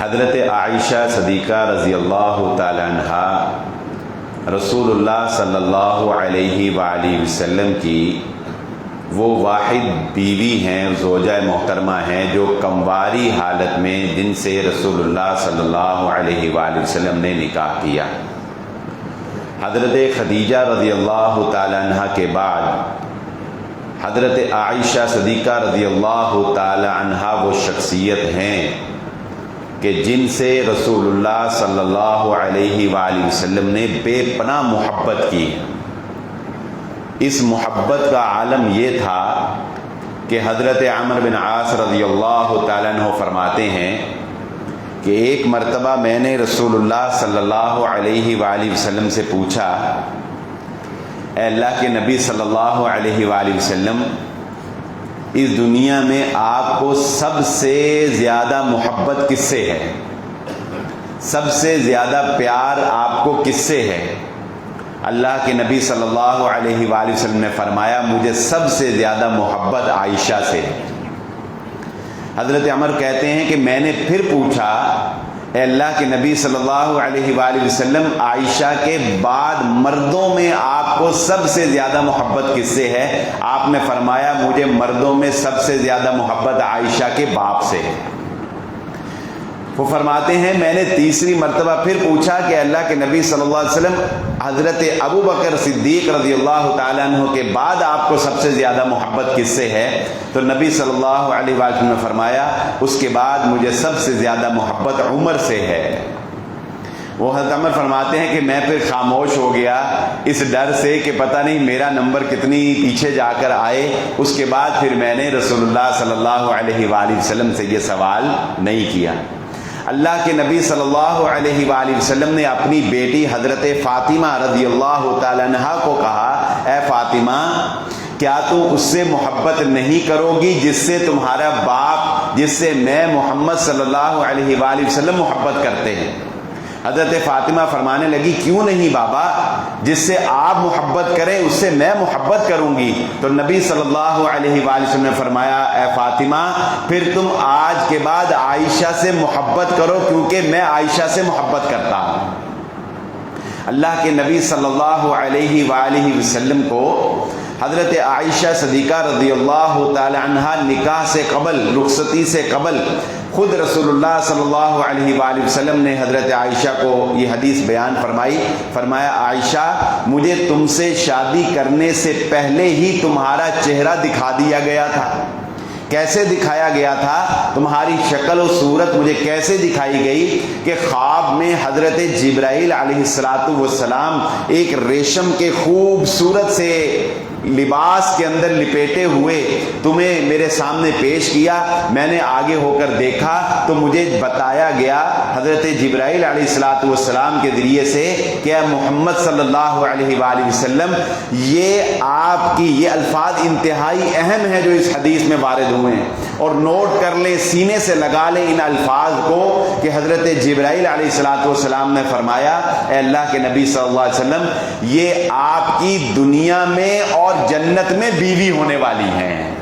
حضرت عائشہ صدیقہ رضی اللہ تعالی عنہا رسول اللہ صلی اللہ علیہ وآلہ وسلم کی وہ واحد بیوی ہیں، زوجہ محترمہ ہیں جو کمواری حالت میں جن سے رسول اللہ صلی اللہ علیہ وآلہ وسلم نے نکاح کیا۔ حضرت خدیجہ رضی اللہ تعالی عنہ کے بعد حضرت عائشہ صدیقہ رضی اللہ تعالی عنہ وہ شخصیت ہیں کہ جن سے رسول اللہ صلی اللہ علیہ وآلہ وسلم نے بے پناہ محبت کی۔ اس محبت کا عالم یہ تھا کہ حضرت عمرو بن عاص رضی اللہ تعالیٰ عنہ فرماتے ہیں کہ ایک مرتبہ میں نے رسول اللہ صلی اللہ علیہ وآلہ وسلم سے پوچھا، اے اللہ کے نبی صلی اللہ علیہ وآلہ وسلم، اس دنیا میں آپ کو سب سے زیادہ محبت کس سے ہے؟ سب سے زیادہ پیار آپ کو کس سے ہے؟ اللہ کے نبی صلی اللہ علیہ وآلہ وسلم نے فرمایا، مجھے سب سے زیادہ محبت عائشہ سے ہے۔ حضرت عمر کہتے ہیں کہ میں نے پھر پوچھا، اے اللہ کے نبی صلی اللہ علیہ وآلہ وسلم، عائشہ کے بعد مردوں میں آپ کو سب سے زیادہ محبت کس سے ہے؟ آپ نے فرمایا، مجھے مردوں میں سب سے زیادہ محبت عائشہ کے باپ سے ہے۔ وہ فرماتے ہیں میں نے تیسری مرتبہ پھر پوچھا کہ اللہ کے نبی صلی اللہ علیہ وسلم، حضرت ابو بکر صدیق رضی اللہ تعالیٰ عنہ کے بعد آپ کو سب سے زیادہ محبت کس سے ہے؟ تو نبی صلی اللہ علیہ وسلم نے فرمایا، اس کے بعد مجھے سب سے زیادہ محبت عمر سے ہے۔ وہ حضرت عمر فرماتے ہیں کہ میں پھر خاموش ہو گیا اس ڈر سے کہ پتہ نہیں میرا نمبر کتنی پیچھے جا کر آئے۔ اس کے بعد پھر میں نے رسول اللہ صلی اللہ علیہ وآلہ وسلم سے یہ سوال نہیں کیا۔ اللہ کے نبی صلی اللہ علیہ وآلہ وسلم نے اپنی بیٹی حضرت فاطمہ رضی اللہ تعالی عنہا کو کہا، اے فاطمہ، کیا تم اس سے محبت نہیں کرو گی جس سے تمہارا باپ، جس سے میں محمد صلی اللہ علیہ وآلہ وسلم محبت کرتے ہیں؟ حضرت فاطمہ فرمانے لگی، کیوں نہیں بابا، جس سے آپ محبت کریں اس سے میں محبت کروں گی۔ تو نبی صلی اللہ علیہ وآلہ وسلم نے فرمایا، اے فاطمہ، پھر تم آج کے بعد عائشہ سے محبت کرو کیونکہ میں عائشہ سے محبت کرتا ہوں۔ اللہ کے نبی صلی اللہ علیہ وآلہ وسلم کو حضرت عائشہ صدیقہ رضی اللہ تعالی عنہا نکاح سے قبل، رخصتی سے قبل، خود رسول اللہ صلی اللہ علیہ وآلہ وسلم نے حضرت عائشہ کو یہ حدیث بیان فرمائی، فرمایا، عائشہ، مجھے تم سے شادی کرنے سے پہلے ہی تمہارا چہرہ دکھا دیا گیا تھا۔ کیسے دکھایا گیا تھا؟ تمہاری شکل و صورت مجھے کیسے دکھائی گئی کہ خواب میں حضرت جبرائیل علیہ السلام ایک ریشم کے خوبصورت سے لباس کے اندر لپیٹے ہوئے تمہیں میرے سامنے پیش کیا۔ میں نے آگے ہو کر دیکھا تو مجھے بتایا گیا حضرت جبرائیل علیہ السلام کے ذریعے سے کہ اے محمد صلی اللہ علیہ وآلہ وسلم، یہ آپ کی یہ الفاظ انتہائی اہم ہیں جو اس حدیث میں وارد ہوئے ہیں، اور نوٹ کر لیں، سینے سے لگا لیں ان الفاظ کو کہ حضرت جبرائیل علیہ السلام نے فرمایا، اے اللہ کے نبی صلی اللہ علیہ وسلم، یہ آپ کی دنیا میں اور جنت میں بیوی ہونے والی ہیں۔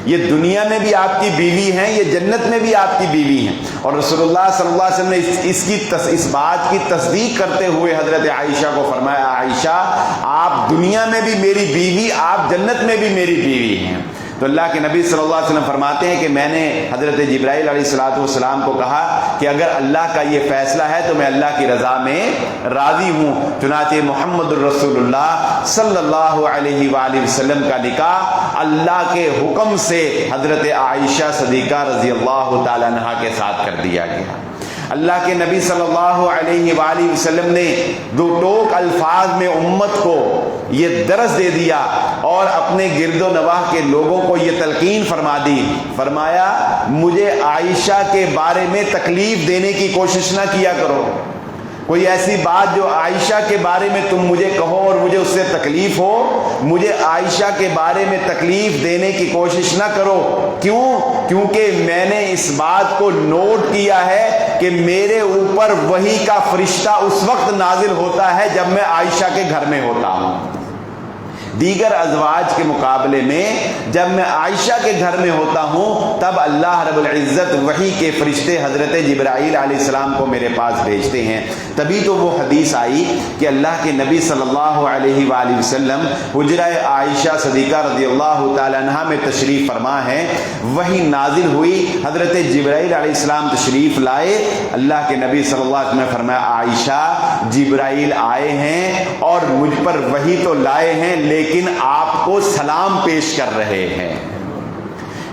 یہ دنیا میں بھی آپ کی بیوی ہیں، یہ جنت میں بھی آپ کی بیوی ہیں۔ اور رسول اللہ صلی اللہ علیہ وسلم نے اس بات کی تصدیق کرتے ہوئے حضرت عائشہ کو فرمایا، عائشہ، آپ دنیا میں بھی میری بیوی، آپ جنت میں بھی میری بیوی ہیں۔ تو اللہ کے نبی صلی اللہ علیہ وسلم فرماتے ہیں کہ میں نے حضرت جبرائیل علیہ السلام کو کہا کہ اگر اللہ کا یہ فیصلہ ہے تو میں اللہ کی رضا میں راضی ہوں۔ چنانچہ محمد الرسول اللہ صلی اللہ علیہ وآلہ وسلم کا نکاح اللہ کے حکم سے حضرت عائشہ صدیقہ رضی اللہ تعالی عنہا کے ساتھ کر دیا گیا۔ اللہ کے نبی صلی اللہ علیہ وآلہ وسلم نے دو ٹوک الفاظ میں امت کو یہ درس دے دیا اور اپنے گرد و نواح کے لوگوں کو یہ تلقین فرما دی، فرمایا، مجھے عائشہ کے بارے میں تکلیف دینے کی کوشش نہ کیا کرو۔ کوئی ایسی بات جو عائشہ کے بارے میں تم مجھے کہو اور مجھے اس سے تکلیف ہو، مجھے عائشہ کے بارے میں تکلیف دینے کی کوشش نہ کرو۔ کیوں؟ کیونکہ میں نے اس بات کو نوٹ کیا ہے کہ میرے اوپر وحی کا فرشتہ اس وقت نازل ہوتا ہے جب میں عائشہ کے گھر میں ہوتا ہوں۔ دیگر ازواج کے مقابلے میں جب میں عائشہ کے گھر میں ہوتا ہوں تب اللہ رب العزت وحی کے فرشتے حضرت جبرائیل علیہ السلام کو میرے پاس بھیجتے ہیں۔ تبھی تو وہ حدیث آئی کہ اللہ کے نبی صلی اللہ علیہ وآلہ وسلم حجرہ عائشہ صدیقہ رضی اللہ تعالی عنہا میں تشریف فرما ہے، وحی نازل ہوئی، حضرت جبرائیل علیہ السلام تشریف لائے، اللہ کے نبی صلی اللہ علیہ وسلم نے فرمایا عائشہ جبرائیل آئے ہیں اور مجھ پر وحی تو لائے ہیں لیکن آپ کو سلام پیش کر رہے ہیں۔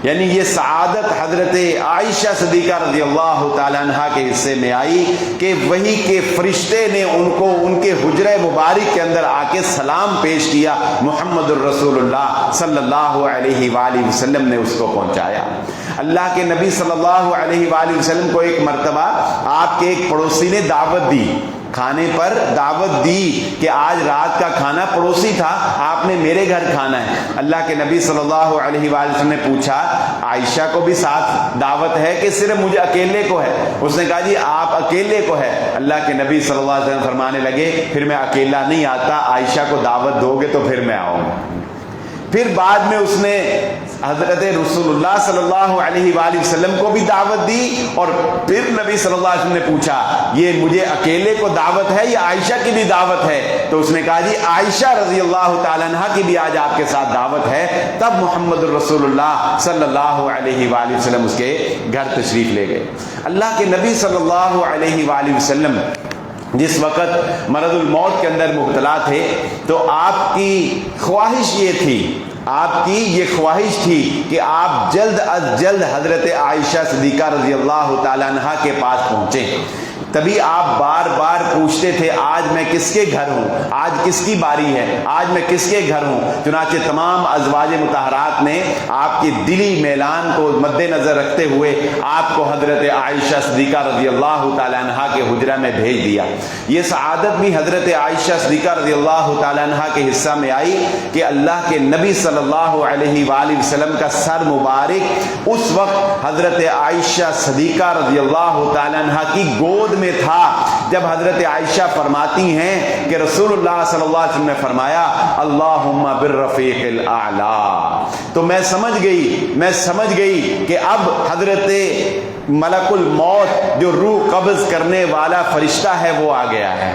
یعنی یہ سعادت حضرت عائشہ صدیقہ رضی اللہ تعالی عنہ کے حصے میں آئی کہ وحی کے فرشتے نے ان کو ان کے حجرہ مبارک کے اندر آ کے سلام پیش کیا، محمد الرسول اللہ صلی اللہ علیہ وآلہ وسلم نے اس کو پہنچایا۔ اللہ کے نبی صلی اللہ علیہ وآلہ وسلم کو ایک مرتبہ آپ کے ایک پڑوسی نے دعوت دی، کھانے پر دعوت دی کہ آج رات کا کھانا پڑوسی تھا، آپ نے میرے گھر کھانا ہے۔ اللہ کے نبی صلی اللہ علیہ وآلہ وسلم نے پوچھا عائشہ کو بھی ساتھ دعوت ہے کہ صرف مجھے اکیلے کو ہے؟ اس نے کہا جی آپ اکیلے کو ہے۔ اللہ کے نبی صلی اللہ علیہ وسلم فرمانے لگے پھر میں اکیلا نہیں آتا، عائشہ کو دعوت دو گے تو پھر میں آؤں گا۔ پھر بعد میں اس نے حضرت رسول اللہ صلی اللہ علیہ وآلہ وسلم کو بھی دعوت دی اور پھر نبی صلی اللہ علیہ وسلم نے پوچھا یہ مجھے اکیلے کو دعوت ہے یا عائشہ کی بھی دعوت ہے؟ تو اس نے کہا جی عائشہ رضی اللہ تعالیٰ عنہ کی بھی آج آپ کے ساتھ دعوت ہے۔ تب محمد الرسول اللہ صلی اللہ علیہ وآلہ وسلم اس کے گھر تشریف لے گئے۔ اللہ کے نبی صلی اللہ علیہ وآلہ وسلم جس وقت مرض الموت کے اندر مبتلا تھے تو آپ کی خواہش یہ تھی، آپ کی یہ خواہش تھی کہ آپ جلد از جلد حضرت عائشہ صدیقہ رضی اللہ تعالیٰ عنہ کے پاس پہنچیں۔ تبھی آپ بار بار پوچھتے تھے آج میں کس کے گھر ہوں، آج کس کی باری ہے، آج میں کس کے گھر ہوں۔ چنانچہ تمام ازواج مطہرات نے آپ کے دلی میلان کو مد نظر رکھتے ہوئے آپ کو حضرت عائشہ صدیقہ رضی اللہ تعالیٰ عنہ کے حجرہ میں بھیج دیا۔ یہ سعادت بھی حضرت عائشہ صدیقہ رضی اللہ تعالیٰ عنہ کے حصہ میں آئی کہ اللہ کے نبی صلی اللہ علیہ وآلہ وسلم کا سر مبارک اس وقت حضرت عائشہ صدیقہ رضی اللہ تعالیٰ عنہ کی گود میں تھا جب حضرت عائشہ فرماتی ہیں کہ رسول اللہ صلی اللہ علیہ وسلم نے فرمایا اللہم بالرفیق الاعلی۔ تو میں سمجھ گئی کہ اب حضرت ملک الموت جو روح قبض کرنے والا فرشتہ ہے وہ آ گیا ہے،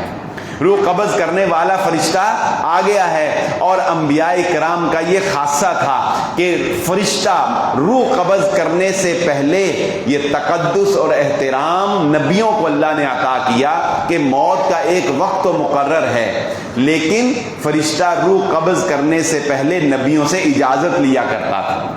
روح قبض کرنے والا فرشتہ آ گیا ہے۔ اور انبیاء کرام کا یہ خاصہ تھا کہ فرشتہ روح قبض کرنے سے پہلے یہ تقدس اور احترام نبیوں کو اللہ نے عطا کیا کہ موت کا ایک وقت تو مقرر ہے لیکن فرشتہ روح قبض کرنے سے پہلے نبیوں سے اجازت لیا کرتا تھا۔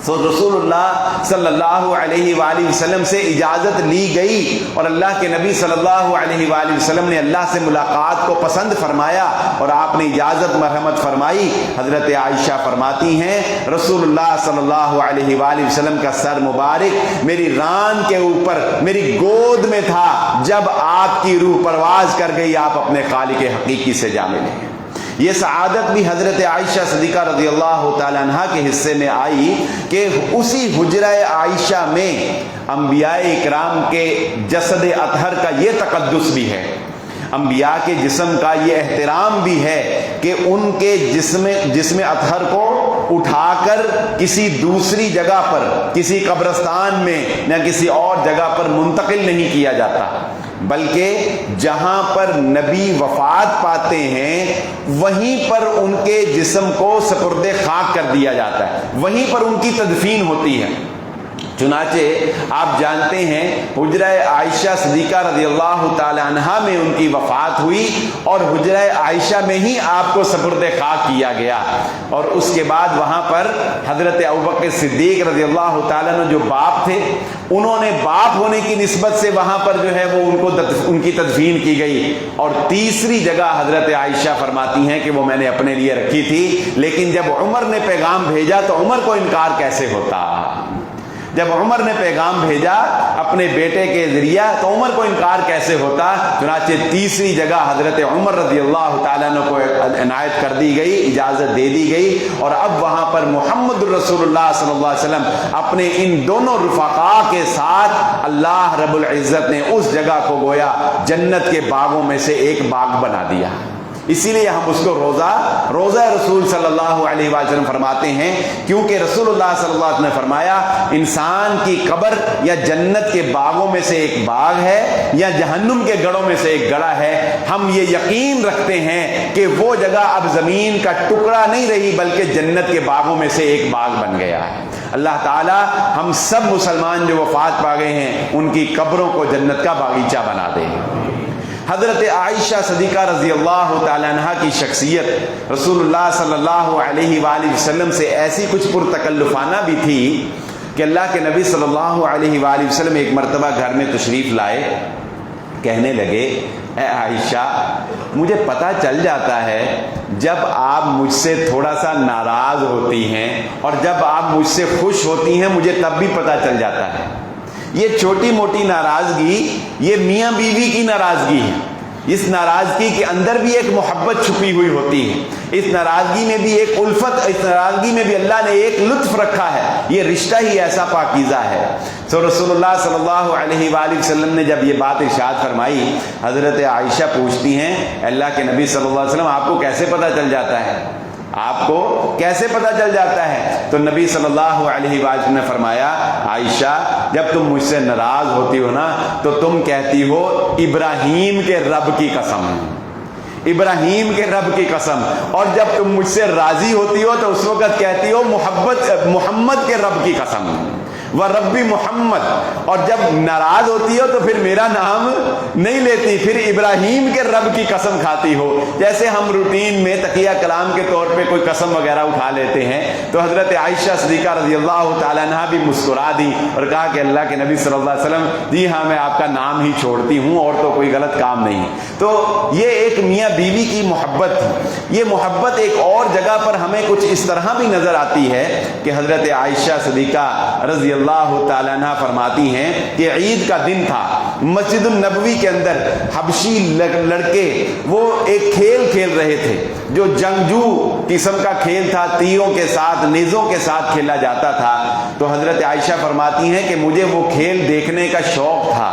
تو رسول اللہ صلی اللہ علیہ وآلہ وسلم سے اجازت لی گئی اور اللہ کے نبی صلی اللہ علیہ وآلہ وسلم نے اللہ سے ملاقات کو پسند فرمایا اور آپ نے اجازت مرحمت فرمائی۔ حضرت عائشہ فرماتی ہیں رسول اللہ صلی اللہ علیہ وآلہ وسلم کا سر مبارک میری ران کے اوپر میری گود میں تھا جب آپ کی روح پرواز کر گئی، آپ اپنے خالق حقیقی سے جا ملے۔ یہ سعادت بھی حضرت عائشہ صدیقہ رضی اللہ تعالی عنہ کے حصے میں آئی کہ اسی حجرہ عائشہ میں انبیاء اکرام کے جسد اطہر کا یہ تقدس بھی ہے، انبیاء کے جسم کا یہ احترام بھی ہے کہ ان کے جسم اطہر کو اٹھا کر کسی دوسری جگہ پر، کسی قبرستان میں یا کسی اور جگہ پر منتقل نہیں کیا جاتا، بلکہ جہاں پر نبی وفات پاتے ہیں وہیں پر ان کے جسم کو سپرد خاک کر دیا جاتا ہے، وہیں پر ان کی تدفین ہوتی ہے۔ چنانچہ آپ جانتے ہیں حجرہ عائشہ صدیقہ رضی اللہ تعالی عنہا میں ان کی وفات ہوئی اور حجرہ عائشہ میں ہی آپ کو سپرد خاک کیا گیا، اور اس کے بعد وہاں پر حضرت ابوبکر صدیق رضی اللہ تعالیٰ عنہ جو باپ تھے انہوں نے باپ ہونے کی نسبت سے وہاں پر جو ہے وہ ان کی تدفین کی گئی۔ اور تیسری جگہ حضرت عائشہ فرماتی ہیں کہ وہ میں نے اپنے لیے رکھی تھی، لیکن جب عمر نے پیغام بھیجا تو عمر کو انکار کیسے ہوتا؟ جب عمر نے پیغام بھیجا اپنے بیٹے کے ذریعہ تو عمر کو انکار کیسے ہوتا؟ چنانچہ تیسری جگہ حضرت عمر رضی اللہ تعالیٰ عنہ کو عنایت کر دی گئی، اجازت دے دی گئی، اور اب وہاں پر محمد رسول اللہ صلی اللہ علیہ وسلم اپنے ان دونوں رفقاء کے ساتھ اللہ رب العزت نے اس جگہ کو گویا جنت کے باغوں میں سے ایک باغ بنا دیا۔ اسی لیے ہم اس کو روزہ رسول صلی اللہ علیہ وسلم فرماتے ہیں، کیونکہ رسول اللہ صلی اللہ علیہ وسلم نے فرمایا انسان کی قبر یا جنت کے باغوں میں سے ایک باغ ہے یا جہنم کے گڑھوں میں سے ایک گڑھا ہے۔ ہم یہ یقین رکھتے ہیں کہ وہ جگہ اب زمین کا ٹکڑا نہیں رہی بلکہ جنت کے باغوں میں سے ایک باغ بن گیا ہے۔ اللہ تعالی ہم سب مسلمان جو وفات پا گئے ہیں ان کی قبروں کو جنت کا باغیچہ بنا دے۔ حضرت عائشہ صدیقہ رضی اللہ تعالیٰ عنہ کی شخصیت رسول اللہ صلی اللہ علیہ وآلہ وسلم سے ایسی کچھ پرتکلفانہ بھی تھی کہ اللہ کے نبی صلی اللہ علیہ وآلہ وسلم ایک مرتبہ گھر میں تشریف لائے، کہنے لگے اے عائشہ مجھے پتہ چل جاتا ہے جب آپ مجھ سے تھوڑا سا ناراض ہوتی ہیں اور جب آپ مجھ سے خوش ہوتی ہیں مجھے تب بھی پتہ چل جاتا ہے۔ یہ چھوٹی موٹی ناراضگی یہ میاں بیوی کی ناراضگی ہے، اس ناراضگی کے اندر بھی ایک محبت چھپی ہوئی ہوتی ہے، اس ناراضگی میں بھی ایک الفت، اس ناراضگی میں بھی اللہ نے ایک لطف رکھا ہے، یہ رشتہ ہی ایسا پاکیزہ ہے۔ تو رسول اللہ صلی اللہ علیہ وآلہ وسلم نے جب یہ بات ارشاد فرمائی، حضرت عائشہ پوچھتی ہیں اللہ کے نبی صلی اللہ علیہ وسلم آپ کو کیسے پتہ چل جاتا ہے، آپ کو کیسے پتہ چل جاتا ہے؟ تو نبی صلی اللہ علیہ وسلم نے فرمایا عائشہ جب تم مجھ سے ناراض ہوتی ہو نا تو تم کہتی ہو ابراہیم کے رب کی قسم، ابراہیم کے رب کی قسم، اور جب تم مجھ سے راضی ہوتی ہو تو اس وقت کہتی ہو محمد کے رب کی قسم وربی محمد، اور جب ناراض ہوتی ہو تو پھر میرا نام نہیں لیتی، پھر ابراہیم کے رب کی قسم کھاتی ہو۔ جیسے ہم روٹین میں تقیہ کلام کے طور پہ کوئی قسم وغیرہ اٹھا لیتے ہیں، تو حضرت عائشہ صدیقہ رضی اللہ تعالیٰ عنہ بھی مسکرا دی اور کہا کہ اللہ کے نبی صلی اللہ علیہ وسلم جی ہاں میں آپ کا نام ہی چھوڑتی ہوں اور تو کوئی غلط کام نہیں۔ تو یہ ایک میاں بیوی کی محبت تھی۔ یہ محبت ایک اور جگہ پر ہمیں کچھ اس طرح بھی نظر آتی ہے کہ حضرت عائشہ صدیقہ رضی اللہ تعالیٰ عنہ فرماتی ہیں کہ عید کا دن تھا، مسجد النبوی کے اندر حبشی لڑکے وہ ایک کھیل کھیل رہے تھے جو جنگجو قسم کا کھیل تھا، تیروں کے ساتھ نیزوں کے ساتھ کھیلا جاتا تھا۔ تو حضرت عائشہ فرماتی ہیں کہ مجھے وہ کھیل دیکھنے کا شوق تھا،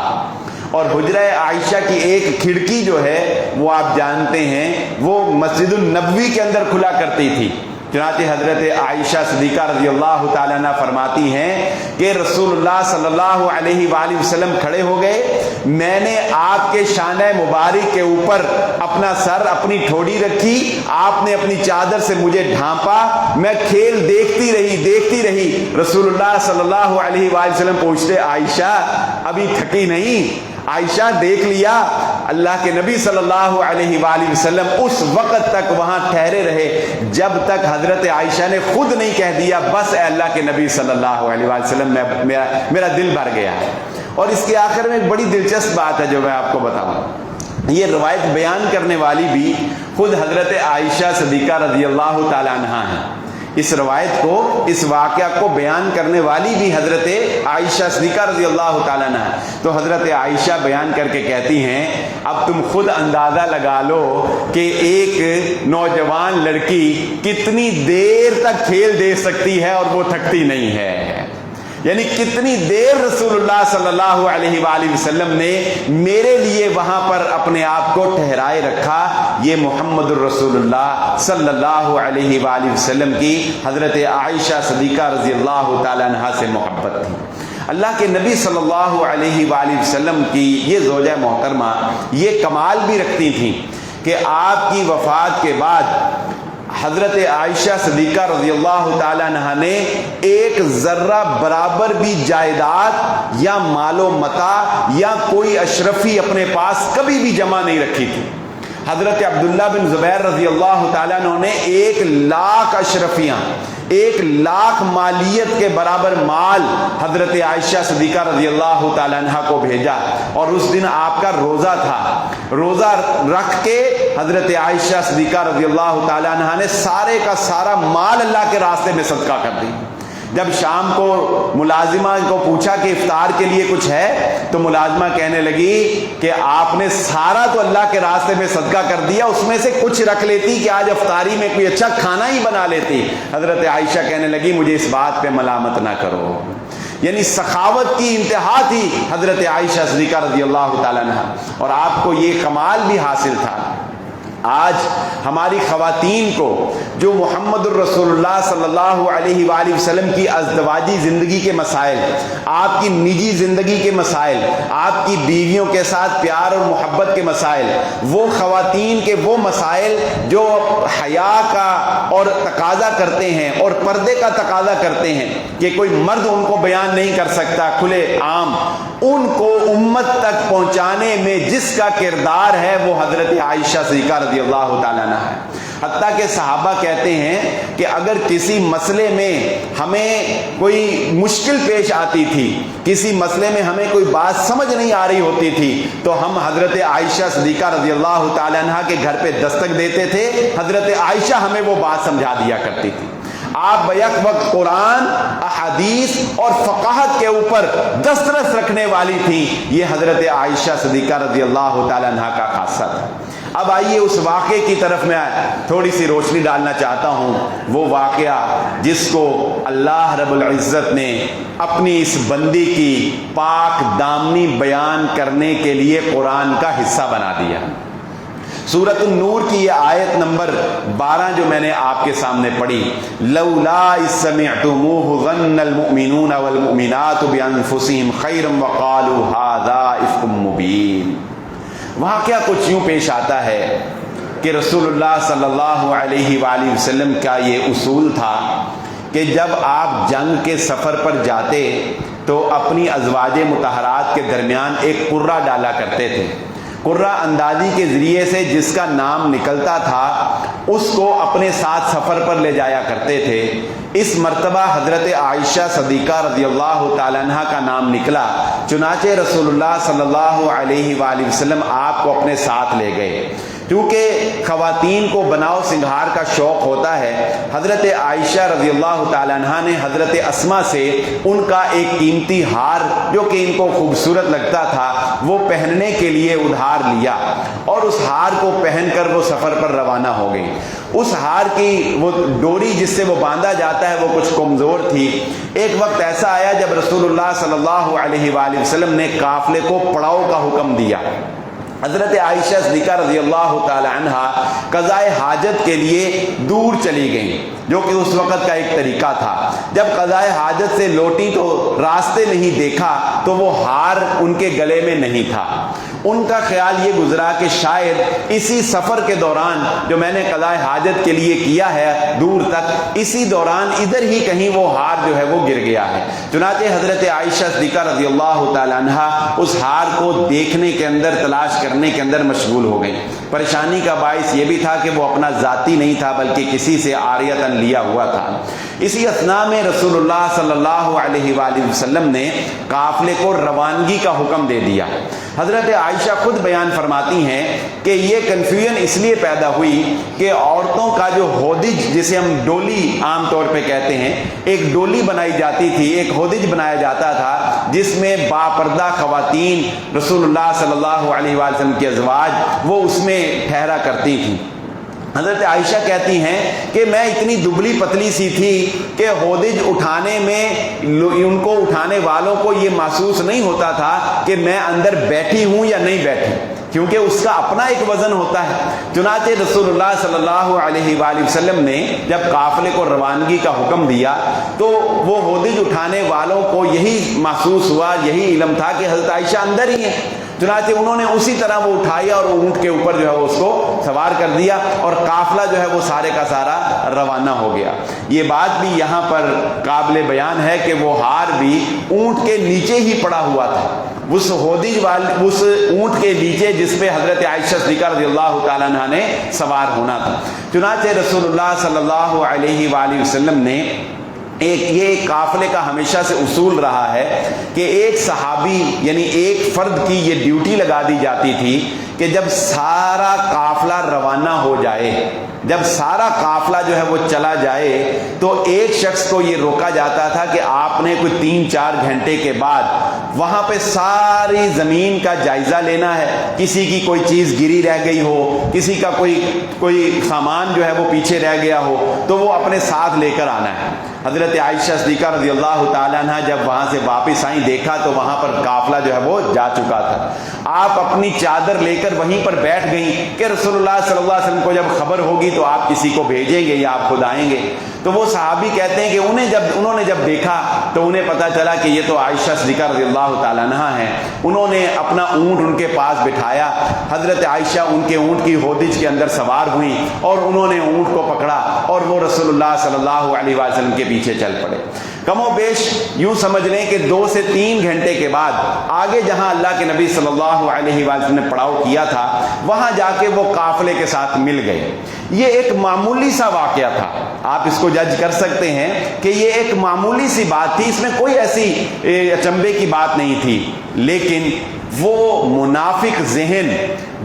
اور حجرہ عائشہ کی ایک کھڑکی جو ہے وہ آپ جانتے ہیں وہ مسجد النبوی کے اندر کھلا کرتی تھی۔ چنانچہ حضرت عائشہ صدیقہ رضی اللہ تعالیٰ عنہ فرماتی ہیں کہ رسول اللہ صلی اللہ علیہ وآلہ وسلم کھڑے ہو گئے، میں نے آپ کے شانہ مبارک کے اوپر اپنا سر، اپنی ٹھوڑی رکھی، آپ نے اپنی چادر سے مجھے ڈھانپا، میں کھیل دیکھتی رہی۔ رسول اللہ صلی اللہ علیہ وآلہ وسلم پوچھتے عائشہ ابھی تھکی نہیں؟ عائشہ دیکھ لیا۔ اللہ کے نبی صلی اللہ علیہ وآلہ وسلم اس وقت تک وہاں ٹھہرے رہے جب تک حضرت عائشہ نے خود نہیں کہہ دیا بس اے اللہ کے نبی صلی اللہ علیہ وآلہ وسلم میرا دل بھر گیا۔ اور اس کے آخر میں ایک بڑی دلچسپ بات ہے جو میں آپ کو بتاؤں، یہ روایت بیان کرنے والی بھی خود حضرت عائشہ صدیقہ رضی اللہ تعالیٰ عنہا ہیں۔ اس روایت کو، اس واقعہ کو بیان کرنے والی بھی حضرت عائشہ صدیقہ رضی اللہ تعالیٰ عنہ ہے۔ تو حضرت عائشہ بیان کر کے کہتی ہیں اب تم خود اندازہ لگا لو کہ ایک نوجوان لڑکی کتنی دیر تک کھیل دیکھ سکتی ہے اور وہ تھکتی نہیں ہے، یعنی کتنی دیر رسول اللہ صلی اللہ علیہ وآلہ وسلم نے میرے لیے وہاں پر اپنے آپ کو ٹھہرائے رکھا۔ یہ محمد الرسول اللہ صلی اللہ علیہ وآلہ وسلم کی حضرت عائشہ صدیقہ رضی اللہ تعالیٰ عنہا سے محبت تھی۔ اللہ کے نبی صلی اللہ علیہ وآلہ وسلم کی یہ زوجہ محترمہ یہ کمال بھی رکھتی تھیں کہ آپ کی وفات کے بعد حضرت عائشہ صدیقہ رضی اللہ تعالیٰ عنہ نے ایک ذرہ برابر بھی جائیداد یا مال و متاع یا کوئی اشرفی اپنے پاس کبھی بھی جمع نہیں رکھی تھی۔ حضرت عبداللہ بن زبیر رضی اللہ تعالیٰ عنہ نے 1,00,000 اشرفیاں، 1,00,000 مالیت کے برابر مال حضرت عائشہ صدیقہ رضی اللہ تعالیٰ عنہ کو بھیجا، اور اس دن آپ کا روزہ تھا۔ روزہ رکھ کے حضرت عائشہ صدیقہ رضی اللہ تعالیٰ عنہ نے سارے کا سارا مال اللہ کے راستے میں صدقہ کر دی۔ جب شام کو ملازمہ کو پوچھا کہ افطار کے لیے کچھ ہے تو ملازمہ کہنے لگی کہ آپ نے سارا تو اللہ کے راستے میں صدقہ کر دیا، اس میں سے کچھ رکھ لیتی کہ آج افطاری میں کوئی اچھا کھانا ہی بنا لیتی۔ حضرت عائشہ کہنے لگی مجھے اس بات پہ ملامت نہ کرو، یعنی سخاوت کی انتہا تھی حضرت عائشہ صدیقہ رضی اللہ تعالیٰ عنہ، اور آپ کو یہ کمال بھی حاصل تھا آج ہماری خواتین کو جو محمد الرسول اللہ صلی اللہ علیہ وآلہ وسلم کی ازدواجی زندگی کے مسائل، آپ کی نجی زندگی کے مسائل، آپ کی بیویوں کے ساتھ پیار اور محبت کے مسائل، وہ خواتین کے وہ مسائل جو حیا کا اور تقاضا کرتے ہیں اور پردے کا تقاضا کرتے ہیں کہ کوئی مرد ان کو بیان نہیں کر سکتا کھلے عام، ان کو امت تک پہنچانے میں جس کا کردار ہے وہ حضرت عائشہ صدیقہ رضی اللہ تعالیٰ عنہ ہے۔ حتیٰ کہ صحابہ کہتے ہیں کہ اگر کسی مسئلے میں ہمیں کوئی مشکل پیش آتی تھی، کسی مسئلے میں ہمیں کوئی بات سمجھ نہیں آ رہی ہوتی تھی، تو ہم حضرت عائشہ صدیقہ رضی اللہ تعالیٰ عنہ کے گھر پہ دستک دیتے تھے، حضرت عائشہ ہمیں وہ بات سمجھا دیا کرتی تھی۔ آپ بیک وقت قرآن، احادیث اور فقاہت کے اوپر دسترس رکھنے والی تھیں، یہ حضرت عائشہ صدیقہ رضی اللہ تعالیٰ عنہ کا خاصہ تھا۔ اب آئیے اس واقعے کی طرف میں تھوڑی سی روشنی ڈالنا چاہتا ہوں، وہ واقعہ جس کو اللہ رب العزت نے اپنی اس بندی کی پاک دامنی بیان کرنے کے لیے قرآن کا حصہ بنا دیا۔ سورۃ النور کی یہ آیت نمبر 12 جو میں نے آپ کے سامنے پڑھی، لولا اذ سمعتموہ ظن المؤمنون والمؤمنات بانفسہم خیرا وقالوا ھذا افک مبین۔ وہاں کیا کچھ یوں پیش آتا ہے کہ رسول اللہ صلی اللہ علیہ وآلہ وسلم کا یہ اصول تھا کہ جب آپ جنگ کے سفر پر جاتے تو اپنی ازواج مطہرات کے درمیان ایک قرہ ڈالا کرتے تھے۔ قرہ اندازی کے ذریعے سے جس کا نام نکلتا تھا اس کو اپنے ساتھ سفر پر لے جایا کرتے تھے۔ اس مرتبہ حضرت عائشہ صدیقہ رضی اللہ تعالیٰ عنہ کا نام نکلا، چنانچہ رسول اللہ صلی اللہ علیہ وآلہ وسلم آپ کو اپنے ساتھ لے گئے۔ کیونکہ خواتین کو بناؤ سنگھار کا شوق ہوتا ہے، حضرت عائشہ رضی اللہ تعالیٰ عنہ نے حضرت اسما سے ان کا ایک قیمتی ہار جو کہ ان کو خوبصورت لگتا تھا وہ پہننے کے لیے ادھار لیا، اور اس ہار کو پہن کر وہ سفر پر روانہ ہو گئی۔ اس ہار کی وہ ڈوری جس سے وہ باندھا جاتا ہے وہ کچھ کمزور تھی۔ ایک وقت ایسا آیا جب رسول اللہ صلی اللہ علیہ وآلہ وسلم نے قافلے کو پڑاؤ کا حکم دیا۔ حضرت عائشہ صدیقہ رضی اللہ تعالی عنہ قضائے حاجت کے لیے دور چلی گئیں، جو کہ اس وقت کا ایک طریقہ تھا۔ جب قضائے حاجت سے لوٹی تو راستے نہیں دیکھا تو وہ ہار ان کے گلے میں نہیں تھا۔ ان کا خیال یہ گزرا کہ شاید اسی سفر کے دوران جو میں نے قضائے حاجت کے لیے کیا ہے دور تک، اسی دوران ادھر ہی کہیں وہ ہار جو ہے وہ گر گیا ہے۔ چنانچہ حضرت عائشہ صدیقہ رضی اللہ تعالی عنہ اس ہار کو دیکھنے کے اندر، تلاش کرنے کے اندر مشغول ہو گئی۔ پریشانی کا باعث یہ بھی تھا کہ وہ اپنا ذاتی نہیں تھا بلکہ کسی سے عاریتاً لیا ہوا تھا۔ اسی اثناء میں رسول اللہ صلی اللہ علیہ وآلہ وسلم نے قافلے کو روانگی کا حکم دے دیا۔ حضرت عائشہ خود بیان فرماتی ہیں کہ یہ کنفیوژن اس لیے پیدا ہوئی کہ عورتوں کا جو ہودج جسے ہم ڈولی عام طور پہ کہتے ہیں، ایک ڈولی بنائی جاتی تھی، ایک ہودج بنایا جاتا تھا جس میں باپردہ خواتین رسول اللہ صلی اللہ علیہ وآلہ وسلم کی ازواج وہ اس میں ٹھہرا کرتی تھیں۔ حضرت عائشہ کہتی ہیں کہ میں اتنی دبلی پتلی سی تھی کہ ہودج اٹھانے میں ان کو اٹھانے والوں کو یہ محسوس نہیں ہوتا تھا کہ میں اندر بیٹھی ہوں یا نہیں بیٹھی، کیونکہ اس کا اپنا ایک وزن ہوتا ہے۔ چنانچہ رسول اللہ صلی اللہ علیہ وآلہ وسلم نے جب قافلے کو روانگی کا حکم دیا تو وہ ہودج اٹھانے والوں کو یہی محسوس ہوا، یہی علم تھا کہ حضرت عائشہ اندر ہی ہیں۔ چنانچہ انہوں نے اسی طرح وہ اٹھایا اور اونٹ کے اوپر جو ہے اس کو سوار کر دیا اور قافلہ جو ہے وہ سارے کا سارا روانہ ہو گیا۔ یہ بات بھی یہاں پر قابل بیان ہے کہ وہ ہار بھی اونٹ کے نیچے ہی پڑا ہوا تھا، اس ہودج والے اس اونٹ کے نیچے جس پہ حضرت عائشہ صدیقہ رضی اللہ تعالیٰ عنہ نے سوار ہونا تھا۔ چنانچہ رسول اللہ صلی اللہ علیہ وآلہ وسلم نے یہ قافلے کا ہمیشہ سے اصول رہا ہے کہ ایک صحابی یعنی ایک فرد کی یہ ڈیوٹی لگا دی جاتی تھی کہ جب سارا قافلہ روانہ ہو جائے، جب سارا قافلہ جو ہے وہ چلا جائے تو ایک شخص کو یہ روکا جاتا تھا کہ آپ نے کوئی 3-4 گھنٹے کے بعد وہاں پہ ساری زمین کا جائزہ لینا ہے، کسی کی کوئی چیز گری رہ گئی ہو، کسی کا کوئی سامان جو ہے وہ پیچھے رہ گیا ہو تو وہ اپنے ساتھ لے کر آنا ہے۔ حضرت عائشہ صدیقہ رضی اللہ تعالیٰ عنہ جب وہاں سے واپس آئیں، دیکھا تو وہاں پر قافلہ جو ہے وہ جا چکا تھا۔ آپ اپنی چادر لے کر وہیں پر بیٹھ گئیں کہ رسول اللہ صلی اللہ علیہ وسلم کو جب خبر ہوگی تو آپ کسی کو بھیجیں گے یا آپ خود آئیں گے؟ تو وہ صحابی کہتے ہیں کہ انہوں نے جب دیکھا تو انہیں پتا چلا کہ یہ تو عائشہ صدیقہ رضی اللہ تعالیٰ عنہ ہیں۔ انہوں نے اپنا اونٹ ان کے پاس بٹھایا، حضرت عائشہ ان کے اونٹ کی ہودج کے اندر سوار ہوئیں اور انہوں نے اونٹ کو پکڑا اور وہ رسول اللہ صلی اللہ علیہ وسلم کے پیچھے چل پڑے۔ کم و بیش یوں سمجھ لیں کہ 2 سے 3 گھنٹے کے بعد آگے جہاں اللہ کے نبی صلی اللہ علیہ وسلم نے پڑاؤ کیا تھا وہاں جا کے وہ قافلے کے ساتھ مل گئے۔ یہ ایک معمولی سا واقعہ تھا، آپ اس کو جج کر سکتے ہیں کہ یہ ایک معمولی سی بات تھی، اس میں کوئی ایسی اچنبے کی بات نہیں تھی، لیکن وہ منافق ذہن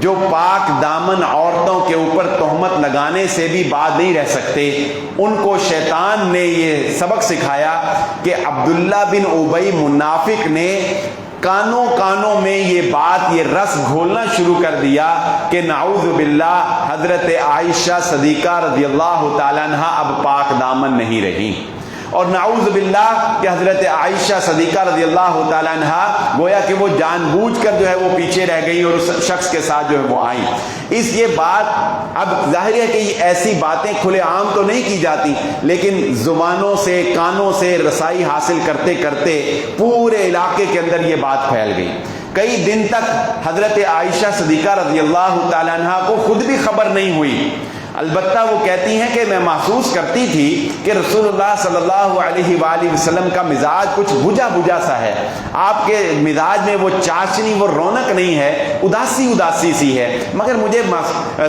جو پاک دامن عورتوں کے اوپر تہمت لگانے سے بھی باز نہیں رہ سکتے، ان کو شیطان نے یہ سبق سکھایا کہ عبداللہ بن ابی منافق نے کانوں میں یہ بات، یہ رس گھولنا شروع کر دیا کہ نعوذ باللہ حضرت عائشہ صدیقہ رضی اللہ تعالیٰ عنہ اب پاک دامن نہیں رہی، اور نعوذ باللہ کہ حضرت عائشہ صدیقہ رضی اللہ تعالیٰ عنہ گویا کہ وہ جان بوجھ کر جو ہے وہ پیچھے رہ گئی اور اس شخص کے ساتھ جو ہے وہ آئیں۔ یہ بات اب ظاہر ہے کہ ایسی باتیں کھلے عام تو نہیں کی جاتی، لیکن زبانوں سے کانوں سے رسائی حاصل کرتے کرتے پورے علاقے کے اندر یہ بات پھیل گئی۔ کئی دن تک حضرت عائشہ صدیقہ رضی اللہ تعالیٰ عنہ کو خود بھی خبر نہیں ہوئی، البتہ وہ کہتی ہیں کہ میں محسوس کرتی تھی کہ رسول اللہ صلی اللہ علیہ وآلہ وسلم کا مزاج کچھ بجھا سا ہے، آپ کے مزاج میں وہ چاشنی، وہ رونق نہیں ہے، اداسی سی ہے، مگر مجھے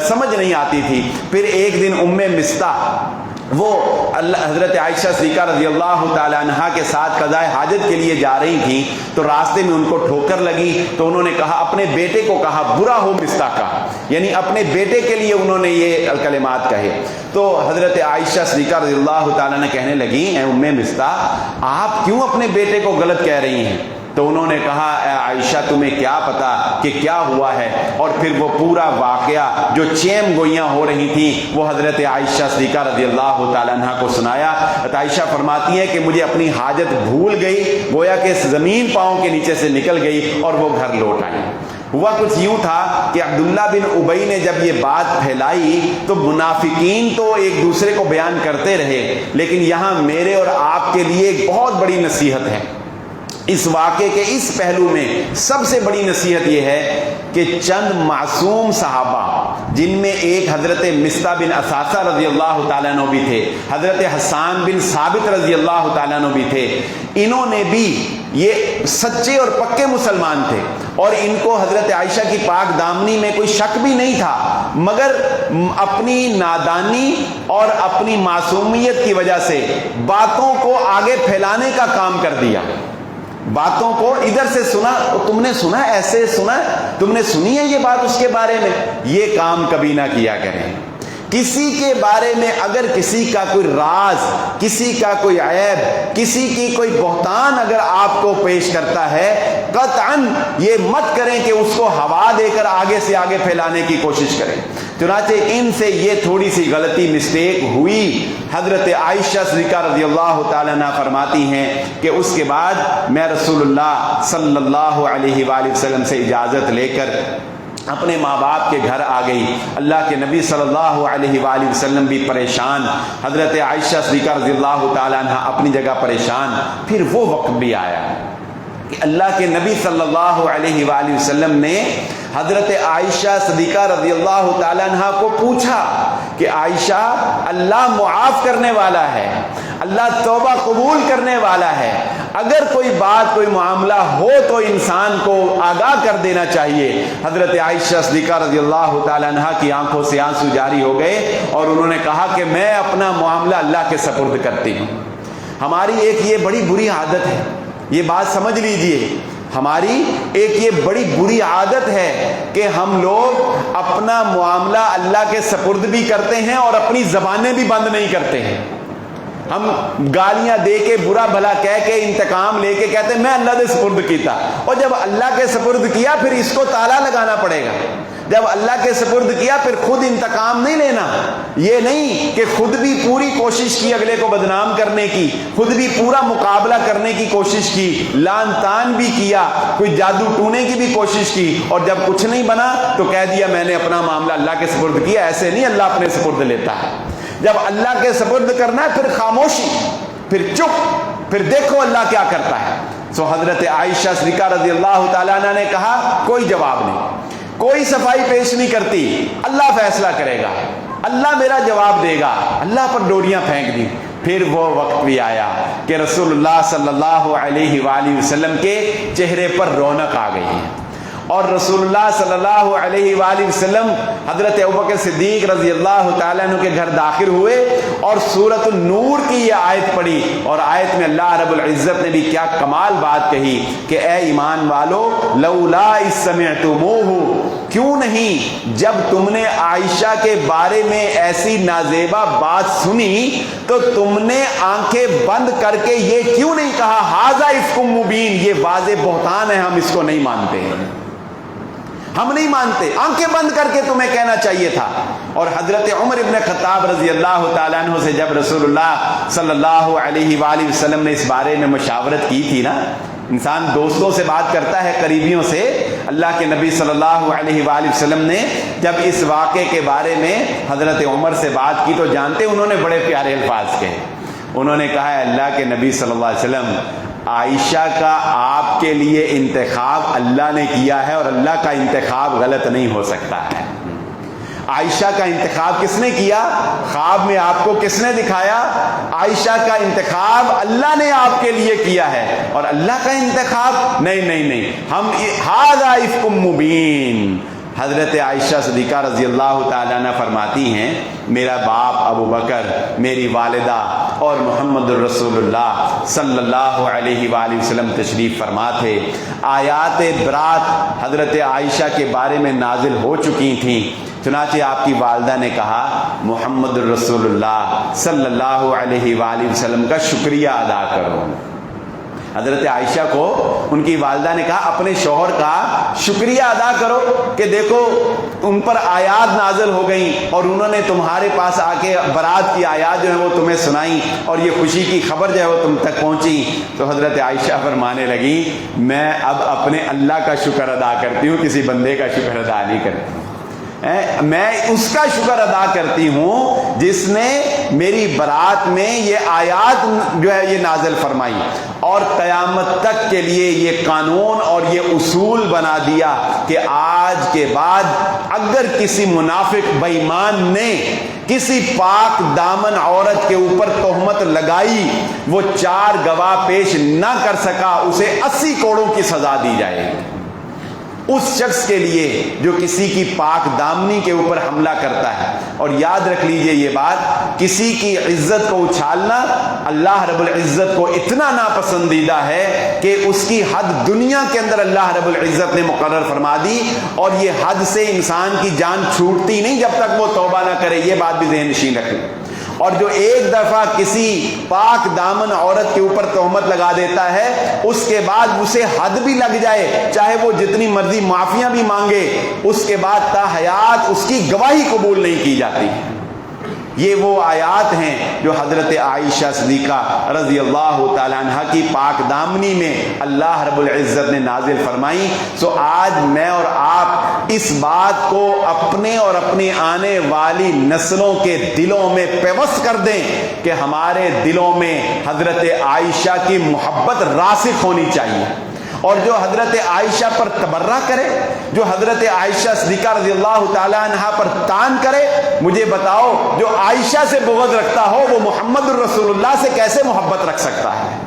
سمجھ نہیں آتی تھی۔ پھر ایک دن ام مصطح وہ حضرت عائشہ صدیقہ رضی اللہ تعالیٰ عنہ کے ساتھ قضاء حاجت کے لیے جا رہی تھیں تو راستے میں ان کو ٹھوکر لگی، تو انہوں نے کہا، اپنے بیٹے کو کہا، برا ہو مصطح کا، یعنی اپنے بیٹے کے لیے انہوں نے یہ کلمات کہے۔ تو حضرت عائشہ صدیقہ رضی اللہ تعالیٰ نے کہنے لگی، اے ام مصطح آپ کیوں اپنے بیٹے کو غلط کہہ رہی ہیں؟ تو انہوں نے کہا، اے عائشہ تمہیں کیا پتا کہ کیا ہوا ہے؟ اور پھر وہ پورا واقعہ جو چیم گوئیاں ہو رہی تھیں وہ حضرت عائشہ صدیقہ رضی اللہ تعالیٰ عنہ کو سنایا۔ عائشہ فرماتی ہیں کہ مجھے اپنی حاجت بھول گئی، گویا کہ زمین پاؤں کے نیچے سے نکل گئی اور وہ گھر لوٹ آئی۔ ہوا کچھ یوں تھا کہ عبداللہ بن ابی نے جب یہ بات پھیلائی تو منافقین تو ایک دوسرے کو بیان کرتے رہے، لیکن یہاں میرے اور آپ کے لیے ایک بہت بڑی نصیحت ہے۔ اس واقعے کے اس پہلو میں سب سے بڑی نصیحت یہ ہے کہ چند معصوم صحابہ، جن میں ایک حضرت مصطح بن اثاثہ رضی اللہ تعالیٰ عنہ بھی تھے، حضرت حسان بن ثابت رضی اللہ تعالیٰ عنہ بھی تھے، انہوں نے بھی یہ سچے اور پکے مسلمان تھے اور ان کو حضرت عائشہ کی پاک دامنی میں کوئی شک بھی نہیں تھا، مگر اپنی نادانی اور اپنی معصومیت کی وجہ سے باتوں کو آگے پھیلانے کا کام کر دیا۔ باتوں کو ادھر سے سنا، تم نے سنا، ایسے سنا، تم نے سنی ہے یہ بات اس کے بارے میں، یہ کام کبھی نہ کیا کریں۔ کسی کے بارے میں اگر کسی کا کوئی راز، کسی کا کوئی عیب، کسی کی کوئی بہتان اگر آپ کو پیش کرتا ہے، قطعاً یہ مت کریں کہ اس کو ہوا دے کر آگے سے آگے پھیلانے کی کوشش کریں۔ چنانچہ ان سے یہ تھوڑی سی غلطی مسٹیک ہوئی۔ حضرت عائشہ صدیقہ رضی اللہ تعالیٰ عنہ فرماتی ہیں کہ اس کے بعد میں رسول اللہ صلی اللہ علیہ وآلہ وسلم سے اجازت لے کر اپنے ماں باپ کے گھر آ گئی۔ اللہ کے نبی صلی اللہ علیہ وآلہ وسلم بھی پریشان، حضرت عائشہ صدیقہ رضی اللہ تعالیٰ عنہ اپنی جگہ پریشان۔ پھر وہ وقت بھی آیا کہ اللہ کے نبی صلی اللہ علیہ وآلہ وسلم نے حضرت عائشہ صدیقہ رضی اللہ تعالیٰ عنہ کو پوچھا کہ عائشہ، اللہ معاف کرنے والا ہے، اللہ توبہ قبول کرنے والا ہے، اگر کوئی بات، کوئی معاملہ ہو تو انسان کو آگاہ کر دینا چاہیے۔ حضرت عائشہ صدیقہ رضی اللہ تعالیٰ عنہ کی آنکھوں سے آنسو جاری ہو گئے اور انہوں نے کہا کہ میں اپنا معاملہ اللہ کے سپرد کرتی ہوں۔ ہماری ایک یہ بڑی بری عادت ہے، یہ بات سمجھ لیجئے، ہماری ایک یہ بڑی بری عادت ہے کہ ہم لوگ اپنا معاملہ اللہ کے سپرد بھی کرتے ہیں اور اپنی زبانیں بھی بند نہیں کرتے ہیں۔ ہم گالیاں دے کے برا بھلا کہہ کے انتقام لے کے کہتے ہیں میں اللہ دے سپرد کیتا، اور جب اللہ کے سپرد کیا پھر اس کو تالا لگانا پڑے گا۔ جب اللہ کے سپرد کیا پھر خود انتقام نہیں لینا، یہ نہیں کہ خود بھی پوری کوشش کی اگلے کو بدنام کرنے کی، خود بھی پورا مقابلہ کرنے کی کوشش کی، لان تان بھی کیا، کوئی جادو ٹونے کی بھی کوشش کی، اور جب کچھ نہیں بنا تو کہہ دیا میں نے اپنا معاملہ اللہ کے سپرد کیا۔ ایسے نہیں اللہ اپنے سپرد لیتا ہے۔ جب اللہ کے سپرد کرنا ہے پھر خاموشی، پھر چپ، پھر دیکھو اللہ کیا کرتا ہے۔ سو حضرت عائشہ صدیقہ رضی اللہ تعالیٰ عنہ نے کہا کوئی جواب نہیں، کوئی صفائی پیش نہیں کرتی، اللہ فیصلہ کرے گا، اللہ میرا جواب دے گا۔ اللہ پر ڈوریاں پھینک دی۔ پھر وہ وقت بھی آیا کہ رسول اللہ صلی اللہ علیہ وآلہ وسلم کے چہرے پر رونق آ گئی ہے، اور رسول اللہ صلی اللہ علیہ وآلہ وسلم حضرت ابوبکر صدیق رضی اللہ تعالیٰ عنہ کے گھر داخل ہوئے اور سورۃ النور کی یہ آیت پڑھی، اور آیت میں اللہ رب العزت نے بھی کیا کمال بات کہی کہ اے ایمان والو لولا اذ سمعتموہ، کیوں نہیں جب تم نے عائشہ کے بارے میں ایسی نازیبہ بات سنی تو تم نے آنکھیں بند کر کے یہ کیوں نہیں کہا ھذا افک مبین، یہ واضح بہتان ہے، ہم اس کو نہیں مانتے، ہم نہیں مانتے، آنکھیں بند کر کے تمہیں کہنا چاہیے تھا۔ اور حضرت عمر ابن خطاب رضی اللہ تعالیٰ عنہ سے جب رسول اللہ صلی اللہ علیہ وآلہ وسلم نے اس بارے میں مشاورت کی تھی نا، انسان دوستوں سے بات کرتا ہے، قریبیوں سے، اللہ کے نبی صلی اللہ علیہ وآلہ وسلم نے جب اس واقعے کے بارے میں حضرت عمر سے بات کی تو جانتے انہوں نے بڑے پیارے الفاظ کہے۔ انہوں نے کہا ہے اللہ کے نبی صلی اللہ علیہ وسلم، عائشہ کا آپ کے لیے انتخاب اللہ نے کیا ہے، اور اللہ کا انتخاب غلط نہیں ہو سکتا ہے۔ عائشہ کا انتخاب کس نے کیا؟ خواب میں آپ کو کس نے دکھایا؟ عائشہ کا انتخاب اللہ نے آپ کے لیے کیا ہے، اور اللہ کا انتخاب نہیں، ہم ھذا افک مبین۔ حضرت عائشہ صدیقہ رضی اللہ تعالیٰ عنہ فرماتی ہیں میرا باپ ابو بکر، میری والدہ اور محمد الرسول اللہ صلی اللہ علیہ وآلہ وسلم تشریف فرما تھے۔ آیات برات حضرت عائشہ کے بارے میں نازل ہو چکی تھیں، چنانچہ آپ کی والدہ نے کہا محمد الرسول اللہ صلی اللہ علیہ وآلہ وسلم کا شکریہ ادا کرو۔ حضرت عائشہ کو ان کی والدہ نے کہا اپنے شوہر کا شکریہ ادا کرو کہ دیکھو ان پر آیات نازل ہو گئیں اور انہوں نے تمہارے پاس آ کے برات کی آیات جو ہیں وہ تمہیں سنائیں اور یہ خوشی کی خبر جو ہے وہ تم تک پہنچی۔ تو حضرت عائشہ فرمانے لگی میں اب اپنے اللہ کا شکر ادا کرتی ہوں، کسی بندے کا شکر ادا نہیں کرتی، میں اس کا شکر ادا کرتی ہوں جس نے میری برات میں یہ آیات جو ہے یہ نازل فرمائی اور قیامت تک کے لیے یہ قانون اور یہ اصول بنا دیا کہ آج کے بعد اگر کسی منافق بے ایمان نے کسی پاک دامن عورت کے اوپر تہمت لگائی، وہ 4 گواہ پیش نہ کر سکا، اسے 80 کوڑوں کی سزا دی جائے گی۔ اس شخص کے لیے جو کسی کی پاک دامنی کے اوپر حملہ کرتا ہے۔ اور یاد رکھ لیجئے یہ بات، کسی کی عزت کو اچھالنا اللہ رب العزت کو اتنا ناپسندیدہ ہے کہ اس کی حد دنیا کے اندر اللہ رب العزت نے مقرر فرما دی، اور یہ حد سے انسان کی جان چھوٹتی نہیں جب تک وہ توبہ نہ کرے، یہ بات بھی ذہن نشین رکھیں۔ اور جو ایک دفعہ کسی پاک دامن عورت کے اوپر تہمت لگا دیتا ہے، اس کے بعد اسے حد بھی لگ جائے، چاہے وہ جتنی مرضی معافیاں بھی مانگے، اس کے بعد تا حیات اس کی گواہی قبول نہیں کی جاتی۔ یہ وہ آیات ہیں جو حضرت عائشہ صدیقہ رضی اللہ تعالیٰ عنہ کی پاک دامنی میں اللہ رب العزت نے نازل فرمائی۔ سو آج میں اور آپ اس بات کو اپنے اور اپنی آنے والی نسلوں کے دلوں میں پیوست کر دیں کہ ہمارے دلوں میں حضرت عائشہ کی محبت راسخ ہونی چاہیے، اور جو حضرت عائشہ پر تبرہ کرے، جو حضرت عائشہ صدیقہ رضی اللہ تعالیٰ عنہ پر تان کرے، مجھے بتاؤ جو عائشہ سے بغض رکھتا ہو وہ محمد الرسول اللہ سے کیسے محبت رکھ سکتا ہے؟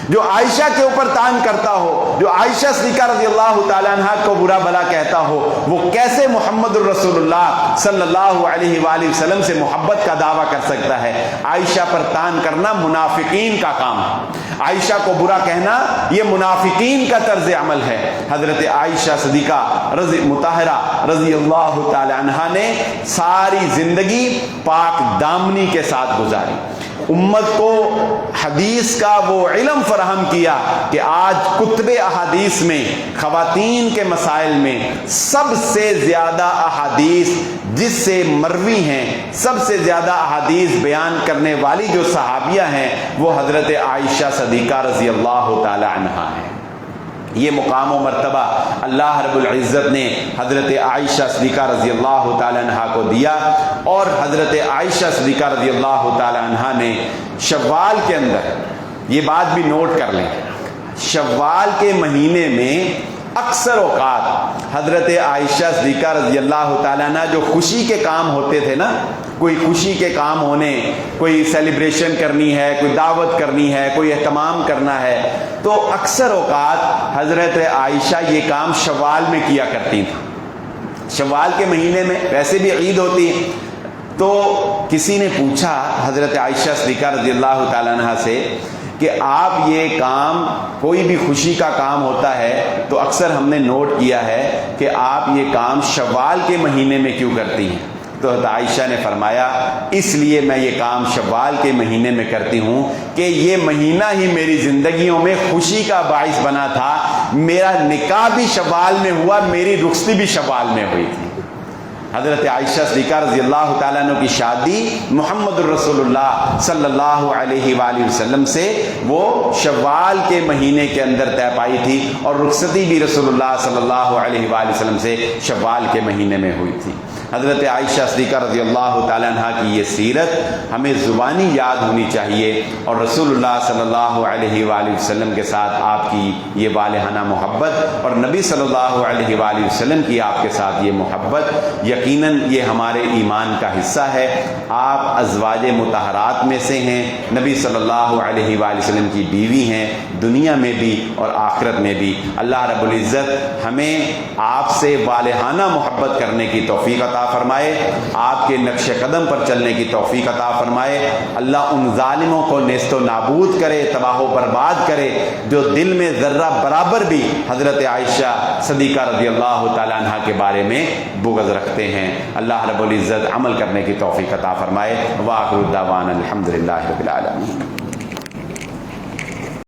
جو عائشہ کے اوپر تان کرتا ہو، جو عائشہ صدیقہ رضی اللہ تعالیٰ عنہ کو برا بھلا کہتا ہو، وہ کیسے محمد الرسول اللہ صلی اللہ علیہ وآلہ وسلم سے محبت کا دعویٰ کر سکتا ہے؟ عائشہ پر تان کرنا منافقین کا کام ہے، عائشہ کو برا کہنا یہ منافقین کا طرز عمل ہے۔ حضرت عائشہ صدیقہ مطہرہ رضی اللہ تعالی عنہا نے ساری زندگی پاک دامنی کے ساتھ گزاری، امت کو حدیث کا وہ علم فراہم کیا کہ آج کتب احادیث میں خواتین کے مسائل میں سب سے زیادہ احادیث جس سے مروی ہیں، سب سے زیادہ احادیث بیان کرنے والی جو صحابیہ ہیں وہ حضرت عائشہ صدیقہ رضی اللہ تعالی عنہا ہیں۔ یہ مقام و مرتبہ اللہ رب العزت نے حضرت عائشہ صدیقہ رضی اللہ تعالی عنہا کو دیا، اور حضرت عائشہ صدیقہ رضی اللہ تعالی عنہا نے شوال کے اندر، یہ بات بھی نوٹ کر لیں، شوال کے مہینے میں اکثر اوقات حضرت عائشہ صدیقہ رضی اللہ تعالیٰ عنہ جو خوشی کے کام ہوتے تھے نا، کوئی خوشی کے کام ہونے، کوئی سیلیبریشن کرنی ہے، کوئی دعوت کرنی ہے، کوئی اہتمام کرنا ہے، تو اکثر اوقات حضرت عائشہ یہ کام شوال میں کیا کرتی تھیں۔ شوال کے مہینے میں ویسے بھی عید ہوتی ہے، تو کسی نے پوچھا حضرت عائشہ صدیقہ رضی اللہ تعالیٰ عنہ سے کہ آپ یہ کام، کوئی بھی خوشی کا کام ہوتا ہے تو اکثر ہم نے نوٹ کیا ہے کہ آپ یہ کام شوال کے مہینے میں کیوں کرتی ہیں؟ تو حضرت عائشہ نے فرمایا اس لیے میں یہ کام شوال کے مہینے میں کرتی ہوں کہ یہ مہینہ ہی میری زندگیوں میں خوشی کا باعث بنا تھا، میرا نکاح بھی شوال میں ہوا، میری رخصتی بھی شوال میں ہوئی تھی۔ حضرت عائشہ صدیقہ رضی اللہ تعالیٰ عنہ کی شادی محمد الرسول اللہ صلی اللہ علیہ وآلہ وسلم سے وہ شوال کے مہینے کے اندر طے پائی تھی، اور رخصتی بھی رسول اللہ صلی اللہ علیہ وآلہ وسلم سے شوال کے مہینے میں ہوئی تھی۔ حضرت عائشہ صدیقہ رضی اللہ تعالیٰ عنہ کی یہ سیرت ہمیں زبانی یاد ہونی چاہیے، اور رسول اللہ صلی اللہ علیہ وآلہ وسلم کے ساتھ آپ کی یہ والہانہ محبت، اور نبی صلی اللہ علیہ وآلہ وسلم کی آپ کے ساتھ یہ محبت یقیناً یہ ہمارے ایمان کا حصہ ہے۔ آپ ازواج مطہرات میں سے ہیں، نبی صلی اللہ علیہ وآلہ وسلم کی بیوی ہیں، دنیا میں بھی اور آخرت میں بھی۔ اللہ رب العزت ہمیں آپ سے والہانہ محبت کرنے کی توفیق عطا فرمائے، آپ کے نقش قدم پر چلنے کی توفیق عطا فرمائے۔ اللہ ان ظالموں کو نیست و نابود کرے، تباہ و برباد کرے جو دل میں ذرہ برابر بھی حضرت عائشہ صدیقہ رضی اللہ تعالیٰ عنہ کے بارے میں بغض رکھتے ہیں۔ اللہ رب العزت عمل کرنے کی توفیق عطا فرمائے۔ وآخر دعوانا الحمدللہ رب العالمین۔